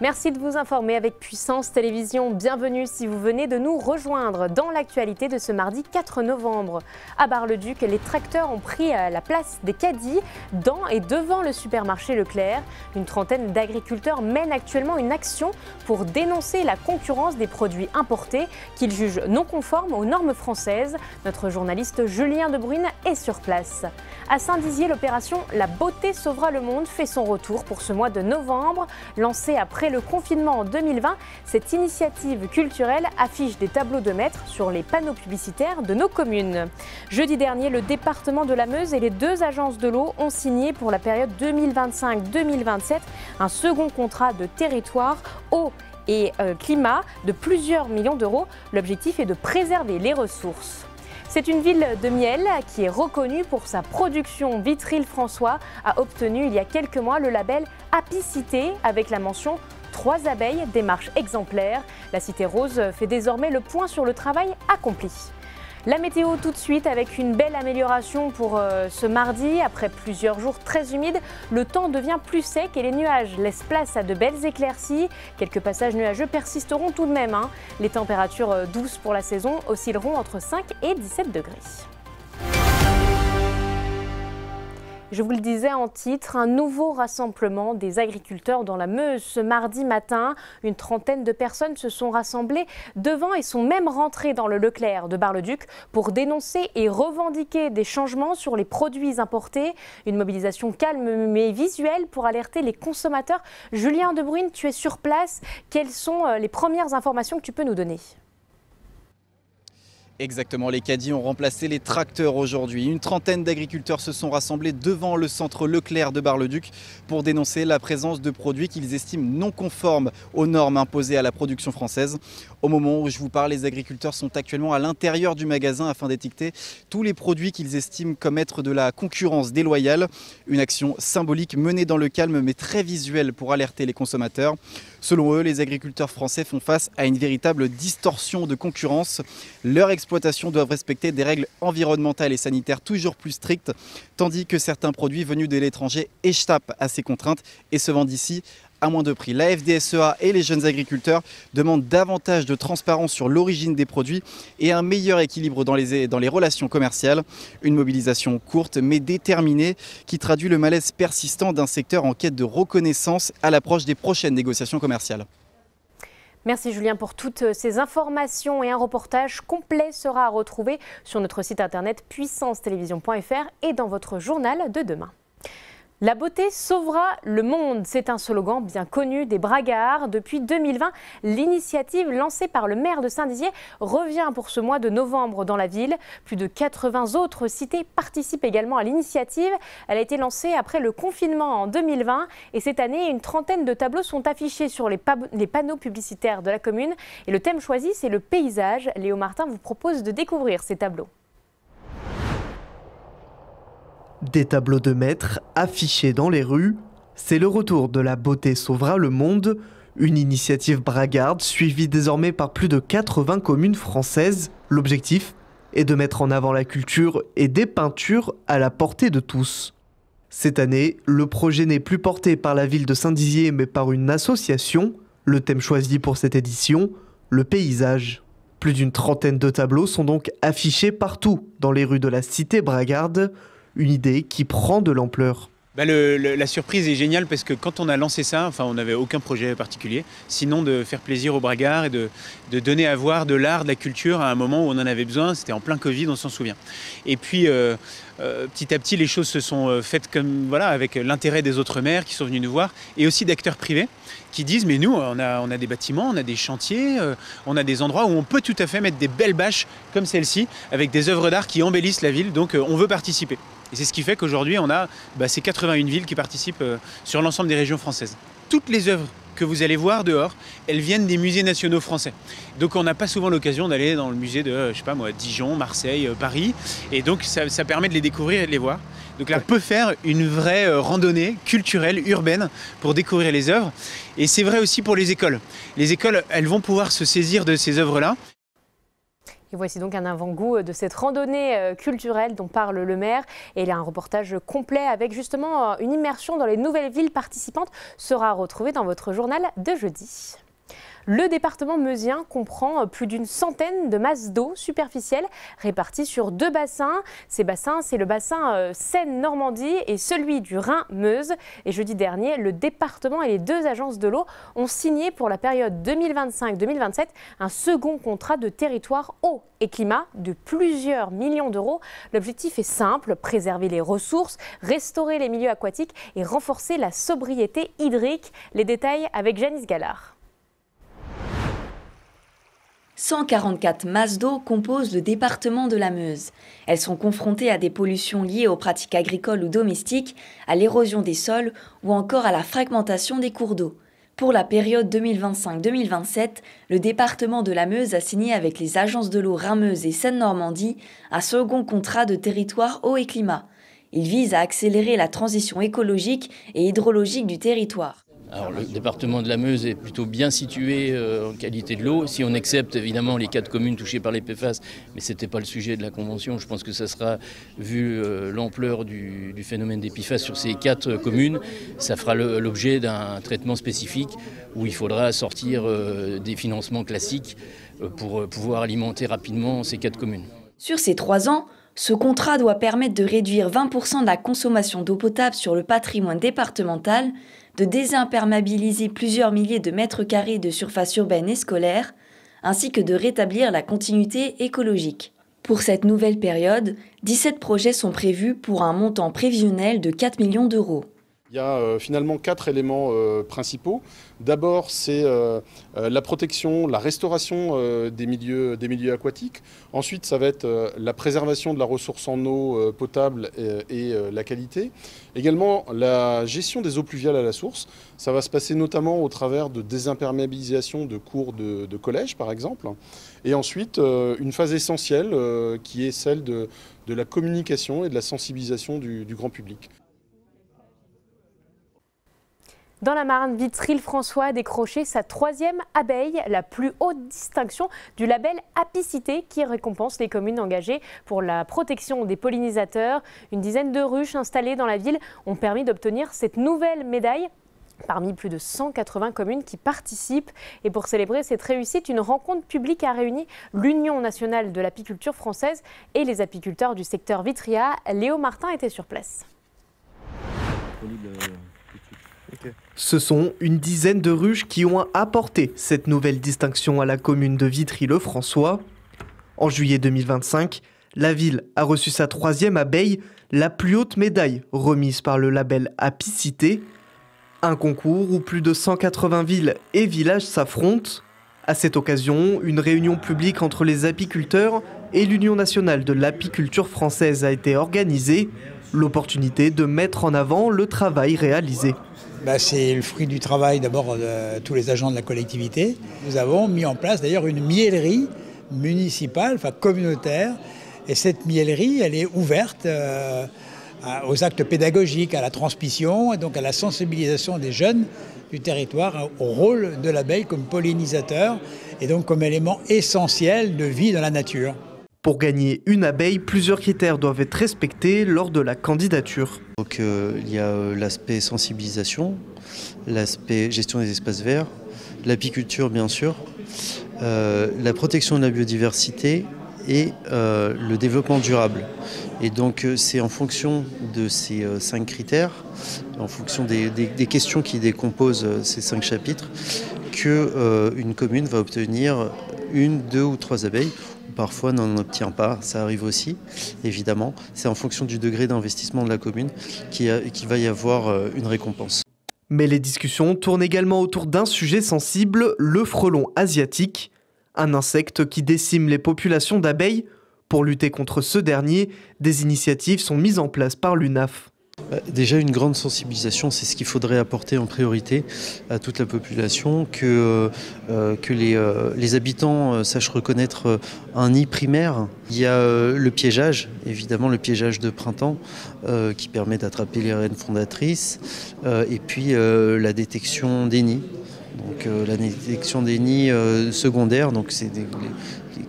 Merci de vous informer avec Puissance Télévision. Bienvenue si vous venez de nous rejoindre dans l'actualité de ce mardi 4 novembre. À Bar-le-Duc, les tracteurs ont pris la place des caddies dans et devant le supermarché Leclerc. Une trentaine d'agriculteurs mènent actuellement une action pour dénoncer la concurrence des produits importés qu'ils jugent non conformes aux normes françaises. Notre journaliste Julien De Bruyne est sur place. À Saint-Dizier, l'opération La beauté sauvera le monde fait son retour pour ce mois de novembre. Lancée après le confinement en 2020, cette initiative culturelle affiche des tableaux de maître sur les panneaux publicitaires de nos communes. Jeudi dernier, le département de la Meuse et les deux agences de l'eau ont signé pour la période 2025-2027 un second contrat de territoire eau et climat de plusieurs millions d'euros. L'objectif est de préserver les ressources. C'est une ville de miel qui est reconnue pour sa production. Vitry-le-François a obtenu il y a quelques mois le label Apicité avec la mention 3 abeilles, démarche exemplaire. La Cité Rose fait désormais le point sur le travail accompli. La météo tout de suite avec une belle amélioration pour ce mardi. Après plusieurs jours très humides, le temps devient plus sec et les nuages laissent place à de belles éclaircies. Quelques passages nuageux persisteront tout de même. Les températures douces pour la saison oscilleront entre 5 et 17 degrés. Je vous le disais en titre, un nouveau rassemblement des agriculteurs dans la Meuse. Ce mardi matin, une trentaine de personnes se sont rassemblées devant et sont même rentrées dans le Leclerc de Bar-le-Duc pour dénoncer et revendiquer des changements sur les produits importés. Une mobilisation calme mais visuelle pour alerter les consommateurs. Julien De Bruyne, tu es sur place. Quelles sont les premières informations que tu peux nous donner ? Exactement, les caddies ont remplacé les tracteurs aujourd'hui. Une trentaine d'agriculteurs se sont rassemblés devant le centre Leclerc de Bar-le-Duc pour dénoncer la présence de produits qu'ils estiment non conformes aux normes imposées à la production française. Au moment où je vous parle, les agriculteurs sont actuellement à l'intérieur du magasin afin d'étiqueter tous les produits qu'ils estiment comme être de la concurrence déloyale. Une action symbolique menée dans le calme mais très visuelle pour alerter les consommateurs. Selon eux, les agriculteurs français font face à une véritable distorsion de concurrence. Leur exploitation doivent respecter des règles environnementales et sanitaires toujours plus strictes, tandis que certains produits venus de l'étranger échappent à ces contraintes et se vendent ici à moins de prix. La FDSEA et les jeunes agriculteurs demandent davantage de transparence sur l'origine des produits et un meilleur équilibre dans les relations commerciales. Une mobilisation courte mais déterminée qui traduit le malaise persistant d'un secteur en quête de reconnaissance à l'approche des prochaines négociations commerciales. Merci Julien pour toutes ces informations et un reportage complet sera à retrouver sur notre site internet puissancetélévision.fr et dans votre journal de demain. La beauté sauvera le monde, c'est un slogan bien connu des Bragards. Depuis 2020, l'initiative lancée par le maire de Saint-Dizier revient pour ce mois de novembre dans la ville. Plus de 80 autres cités participent également à l'initiative. Elle a été lancée après le confinement en 2020 et cette année, une trentaine de tableaux sont affichés sur les panneaux publicitaires de la commune. Et le thème choisi, c'est le paysage. Léo Martin vous propose de découvrir ces tableaux. Des tableaux de maître affichés dans les rues, c'est le retour de La beauté sauvera le monde, une initiative bragarde suivie désormais par plus de 80 communes françaises. L'objectif est de mettre en avant la culture et des peintures à la portée de tous. Cette année, le projet n'est plus porté par la ville de Saint-Dizier mais par une association. Le thème choisi pour cette édition, le paysage. Plus d'une trentaine de tableaux sont donc affichés partout dans les rues de la cité bragarde. Une idée qui prend de l'ampleur. La surprise est géniale parce que quand on a lancé ça, on n'avait aucun projet particulier, sinon de faire plaisir aux Bragards et de donner à voir de l'art, de la culture à un moment où on en avait besoin. C'était en plein Covid, on s'en souvient. Et puis petit à petit, les choses se sont faites comme avec l'intérêt des autres maires qui sont venus nous voir et aussi d'acteurs privés qui disent mais nous on a des bâtiments, on a des chantiers, on a des endroits où on peut tout à fait mettre des belles bâches comme celle-ci avec des œuvres d'art qui embellissent la ville, donc on veut participer. Et c'est ce qui fait qu'aujourd'hui on a ces 81 villes qui participent sur l'ensemble des régions françaises. Toutes les œuvres que vous allez voir dehors, elles viennent des musées nationaux français. Donc on n'a pas souvent l'occasion d'aller dans le musée de, Dijon, Marseille, Paris. Et donc ça permet de les découvrir et de les voir. Donc là, on peut faire une vraie randonnée culturelle, urbaine, pour découvrir les œuvres. Et c'est vrai aussi pour les écoles. Les écoles, elles vont pouvoir se saisir de ces œuvres-là. Et voici donc un avant-goût de cette randonnée culturelle dont parle le maire. Et il y a un reportage complet avec justement une immersion dans les nouvelles villes participantes sera retrouvé dans votre journal de jeudi. Le département meusien comprend plus d'une centaine de masses d'eau superficielles réparties sur 2 bassins. Ces bassins, c'est le bassin Seine-Normandie et celui du Rhin-Meuse. Et jeudi dernier, le département et les 2 agences de l'eau ont signé pour la période 2025-2027 un second contrat de territoire eau et climat de plusieurs millions d'euros. L'objectif est simple, préserver les ressources, restaurer les milieux aquatiques et renforcer la sobriété hydrique. Les détails avec Janice Gallard. 144 masses d'eau composent le département de la Meuse. Elles sont confrontées à des pollutions liées aux pratiques agricoles ou domestiques, à l'érosion des sols ou encore à la fragmentation des cours d'eau. Pour la période 2025-2027, le département de la Meuse a signé avec les agences de l'eau Rhin-Meuse et Seine-Normandie un second contrat de territoire eau et climat. Il vise à accélérer la transition écologique et hydrologique du territoire. Alors, le département de la Meuse est plutôt bien situé en qualité de l'eau, si on accepte évidemment les 4 communes touchées par les PFAS, mais ce n'était pas le sujet de la Convention. Je pense que ça sera, vu l'ampleur du phénomène des PFAS sur ces 4 communes, ça fera l'objet d'un traitement spécifique où il faudra sortir des financements classiques pour pouvoir alimenter rapidement ces 4 communes. Sur ces 3 ans, ce contrat doit permettre de réduire 20% de la consommation d'eau potable sur le patrimoine départemental, de désimperméabiliser plusieurs milliers de mètres carrés de surface urbaine et scolaire, ainsi que de rétablir la continuité écologique. Pour cette nouvelle période, 17 projets sont prévus pour un montant prévisionnel de 4 millions d'euros. Il y a finalement 4 éléments principaux. D'abord, c'est la protection, la restauration des milieux aquatiques. Ensuite, ça va être la préservation de la ressource en eau potable et la qualité. Également, la gestion des eaux pluviales à la source. Ça va se passer notamment au travers de désimperméabilisation de cours de collège, par exemple. Et ensuite, une phase essentielle qui est celle de la communication et de la sensibilisation du grand public. Dans la Marne, Vitry-le-François a décroché sa 3e abeille, la plus haute distinction du label Apicité qui récompense les communes engagées pour la protection des pollinisateurs. Une dizaine de ruches installées dans la ville ont permis d'obtenir cette nouvelle médaille parmi plus de 180 communes qui participent. Et pour célébrer cette réussite, une rencontre publique a réuni l'Union nationale de l'apiculture française et les apiculteurs du secteur Vitria. Léo Martin était sur place. Ce sont une dizaine de ruches qui ont apporté cette nouvelle distinction à la commune de Vitry-le-François. En juillet 2025, la ville a reçu sa 3e abeille, la plus haute médaille remise par le label Apicité. Un concours où plus de 180 villes et villages s'affrontent. À cette occasion, une réunion publique entre les apiculteurs et l'Union nationale de l'apiculture française a été organisée. L'opportunité de mettre en avant le travail réalisé. C'est le fruit du travail d'abord de tous les agents de la collectivité. Nous avons mis en place d'ailleurs une miellerie municipale, communautaire. Et cette miellerie, elle est ouverte aux actes pédagogiques, à la transmission et donc à la sensibilisation des jeunes du territoire au rôle de l'abeille comme pollinisateur et donc comme élément essentiel de vie dans la nature. Pour gagner une abeille, plusieurs critères doivent être respectés lors de la candidature. Donc il y a l'aspect sensibilisation, l'aspect gestion des espaces verts, l'apiculture bien sûr, la protection de la biodiversité et le développement durable. Et donc c'est en fonction de ces 5 critères, en fonction des questions qui décomposent ces 5 chapitres, qu'une commune va obtenir 1, 2 ou 3 abeilles. Parfois n'en obtient pas, ça arrive aussi, évidemment. C'est en fonction du degré d'investissement de la commune qu'il va y avoir une récompense. Mais les discussions tournent également autour d'un sujet sensible, le frelon asiatique, un insecte qui décime les populations d'abeilles. Pour lutter contre ce dernier, des initiatives sont mises en place par l'UNAF. Déjà une grande sensibilisation, c'est ce qu'il faudrait apporter en priorité à toute la population, que les habitants sachent reconnaître un nid primaire. Il y a le piégeage, évidemment le piégeage de printemps qui permet d'attraper les reines fondatrices, et puis la détection des nids. Donc la détection des nids secondaires, donc c'est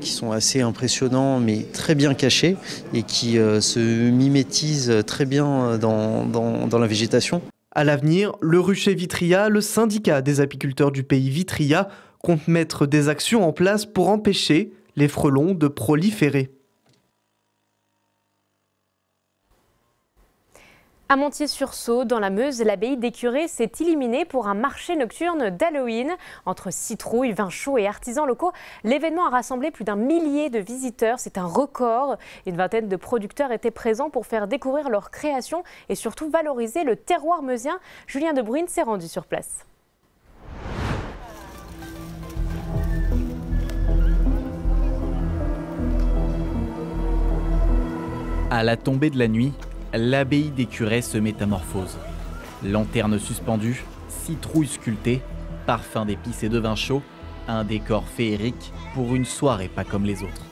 qui sont assez impressionnants mais très bien cachés et qui se mimétisent très bien dans la végétation. À l'avenir, le rucher Vitria, le syndicat des apiculteurs du pays Vitria, compte mettre des actions en place pour empêcher les frelons de proliférer. À Montier-sur-Sault, dans la Meuse, l'abbaye d'Écuré s'est illuminée pour un marché nocturne d'Halloween. Entre citrouilles, vins chauds et artisans locaux, l'événement a rassemblé plus d'1 millier de visiteurs. C'est un record. Une vingtaine de producteurs étaient présents pour faire découvrir leurs créations et surtout valoriser le terroir meusien. Julien De Bruyne s'est rendu sur place. À la tombée de la nuit, l'abbaye d'Écuré se métamorphose. Lanterne suspendue, citrouilles sculptées, parfum d'épices et de vin chaud, un décor féerique pour une soirée pas comme les autres.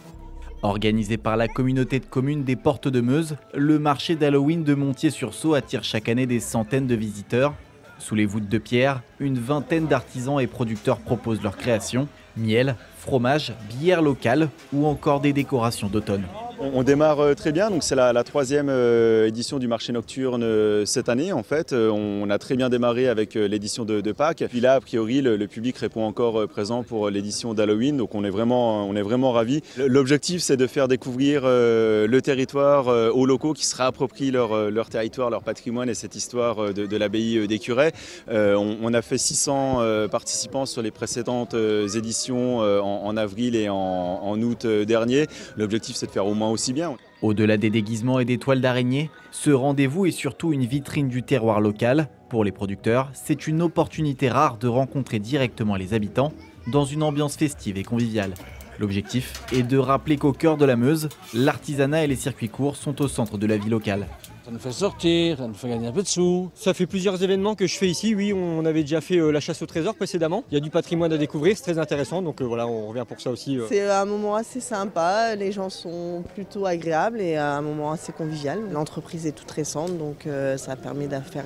Organisé par la communauté de communes des Portes de Meuse, le marché d'Halloween de Montier-sur-Sault attire chaque année des centaines de visiteurs. Sous les voûtes de pierre, une vingtaine d'artisans et producteurs proposent leurs créations, miel, fromage, bière locale ou encore des décorations d'automne. On démarre très bien, donc c'est la 3e édition du marché nocturne cette année en fait. On a très bien démarré avec l'édition de Pâques. Puis là, a priori, le public répond encore présent pour l'édition d'Halloween, donc on est vraiment ravis. L'objectif, c'est de faire découvrir le territoire aux locaux qui se réapproprient leur territoire, leur patrimoine et cette histoire de l'abbaye d'Écuré. On a fait 600 participants sur les précédentes éditions en avril et en août dernier. L'objectif, c'est de faire au moins aussi bien. Au-delà des déguisements et des toiles d'araignée, ce rendez-vous est surtout une vitrine du terroir local. Pour les producteurs, c'est une opportunité rare de rencontrer directement les habitants dans une ambiance festive et conviviale. L'objectif est de rappeler qu'au cœur de la Meuse, l'artisanat et les circuits courts sont au centre de la vie locale. Ça nous fait sortir, ça nous fait gagner un peu de sous. Ça fait plusieurs événements que je fais ici. Oui, on avait déjà fait la chasse au trésor précédemment. Il y a du patrimoine à découvrir, c'est très intéressant. Donc voilà, on revient pour ça aussi. C'est un moment assez sympa, les gens sont plutôt agréables et un moment assez convivial. L'entreprise est toute récente, donc ça permet de faire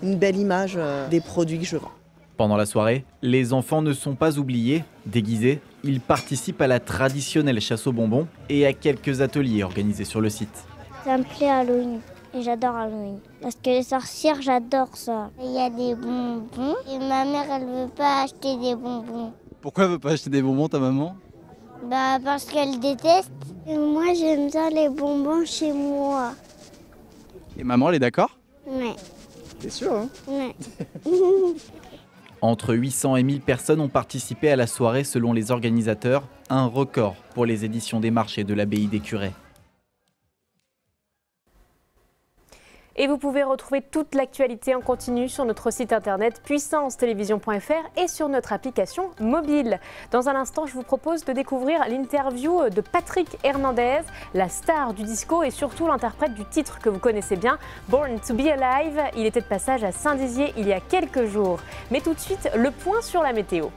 une belle image des produits que je vends. Pendant la soirée, les enfants ne sont pas oubliés. Déguisés, ils participent à la traditionnelle chasse aux bonbons et à quelques ateliers organisés sur le site. Ça me plaît Halloween et j'adore Halloween. Parce que les sorcières, j'adore ça. Il y a des bonbons et ma mère, elle veut pas acheter des bonbons. Pourquoi elle veut pas acheter des bonbons, ta maman? Bah parce qu'elle déteste. Et moi, j'aime bien les bonbons chez moi. Et maman, elle est d'accord? Ouais. T'es sûr, hein? Ouais. Entre 800 et 1000 personnes ont participé à la soirée selon les organisateurs, un record pour les éditions des marchés de l'abbaye d'Écuré. Et vous pouvez retrouver toute l'actualité en continu sur notre site internet puissancetelevision.fr et sur notre application mobile. Dans un instant, je vous propose de découvrir l'interview de Patrick Hernandez, la star du disco et surtout l'interprète du titre que vous connaissez bien, Born to be Alive. Il était de passage à Saint-Dizier il y a quelques jours. Mais tout de suite, le point sur la météo.